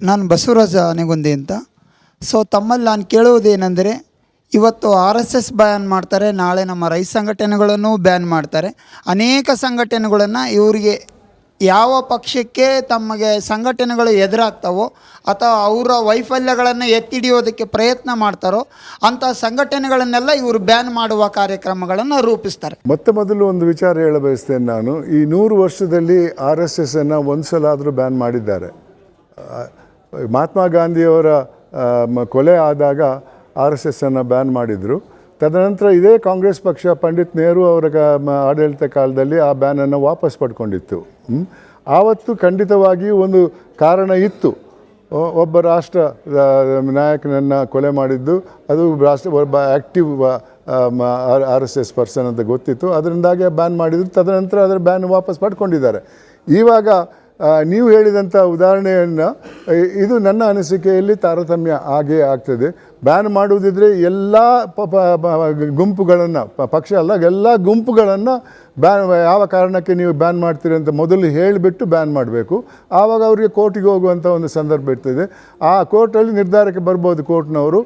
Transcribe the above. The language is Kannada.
ನಾನು ಬಸವರಾಜ ಆನೆಗುಂದಿ ಅಂತ. ಸೊ ತಮ್ಮಲ್ಲಿ ನಾನು ಕೇಳುವುದೇನೆಂದರೆ, ಇವತ್ತು ಆರ್ ಎಸ್ ಎಸ್ ಬ್ಯಾನ್ ಮಾಡ್ತಾರೆ, ನಾಳೆ ನಮ್ಮ ರೈತ ಸಂಘಟನೆಗಳನ್ನು ಬ್ಯಾನ್ ಮಾಡ್ತಾರೆ. ಅನೇಕ ಸಂಘಟನೆಗಳನ್ನು ಇವರಿಗೆ ಯಾವ ಪಕ್ಷಕ್ಕೆ ತಮಗೆ ಸಂಘಟನೆಗಳು ಎದುರಾಗ್ತಾವೋ ಅಥವಾ ಅವರ ವೈಫಲ್ಯಗಳನ್ನು ಎತ್ತಿಡಿಯೋದಕ್ಕೆ ಪ್ರಯತ್ನ ಮಾಡ್ತಾರೋ ಅಂಥ ಸಂಘಟನೆಗಳನ್ನೆಲ್ಲ ಇವರು ಬ್ಯಾನ್ ಮಾಡುವ ಕಾರ್ಯಕ್ರಮಗಳನ್ನು ರೂಪಿಸ್ತಾರೆ. ಮೊದಲು ಒಂದು ವಿಚಾರ ಹೇಳ ಬಯಸ್ತೇನೆ. ನಾನು ಈ 100 ವರ್ಷದಲ್ಲಿ ಆರ್ ಎಸ್ ಎಸ್ಸನ್ನು ಒಂದು ಸಲ ಆದರೂ ಬ್ಯಾನ್ ಮಾಡಿದ್ದಾರೆ. ಮಹಾತ್ಮ ಗಾಂಧಿಯವರ ಕೊಲೆ ಆದಾಗ ಆರ್ ಎಸ್ ಎಸ್ಸನ್ನು ಬ್ಯಾನ್ ಮಾಡಿದರು. ತದನಂತರ ಇದೇ ಕಾಂಗ್ರೆಸ್ ಪಕ್ಷ ಪಂಡಿತ್ ನೆಹರು ಅವರ ಆಡಳಿತ ಕಾಲದಲ್ಲಿ ಆ ಬ್ಯಾನನ್ನು ವಾಪಸ್ ಪಡ್ಕೊಂಡಿತ್ತು. ಆವತ್ತು ಖಂಡಿತವಾಗಿಯೂ ಒಂದು ಕಾರಣ ಇತ್ತು. ಒಬ್ಬ ರಾಷ್ಟ್ರ ನಾಯಕನನ್ನು ಕೊಲೆ ಮಾಡಿದ್ದು ಅದು ಒಬ್ಬ active R S S person ಅಂತ ಗೊತ್ತಿತ್ತು. ಅದರಿಂದಾಗಿ ಬ್ಯಾನ್ ಮಾಡಿದ್ರು. ತದನಂತರ ಅದರ ಬ್ಯಾನ್ ವಾಪಸ್ ಪಡ್ಕೊಂಡಿದ್ದಾರೆ. ಇವಾಗ ನೀವು ಹೇಳಿದಂಥ ಉದಾಹರಣೆಯನ್ನು ಇದು ನನ್ನ ಅನಿಸಿಕೆಯಲ್ಲಿ ತಾರತಮ್ಯ ಆಗೇ ಆಗ್ತದೆ. ಬ್ಯಾನ್ ಮಾಡುವುದಿದ್ರೆ ಎಲ್ಲ ಗುಂಪುಗಳನ್ನು, ಪಕ್ಷ ಅಲ್ಲ ಎಲ್ಲ ಗುಂಪುಗಳನ್ನು ಯಾವ ಕಾರಣಕ್ಕೆ ನೀವು ಬ್ಯಾನ್ ಮಾಡ್ತೀರಿ ಅಂತ ಮೊದಲು ಹೇಳಿಬಿಟ್ಟು ಬ್ಯಾನ್ ಮಾಡಬೇಕು. ಆವಾಗ ಅವರಿಗೆ ಕೋರ್ಟಿಗೆ ಹೋಗುವಂಥ ಒಂದು ಸಂದರ್ಭ ಇರ್ತದೆ. ಆ ಕೋರ್ಟಲ್ಲಿ ನಿರ್ಧಾರಕ್ಕೆ ಬರ್ಬೋದು ಕೋರ್ಟ್ನವರು,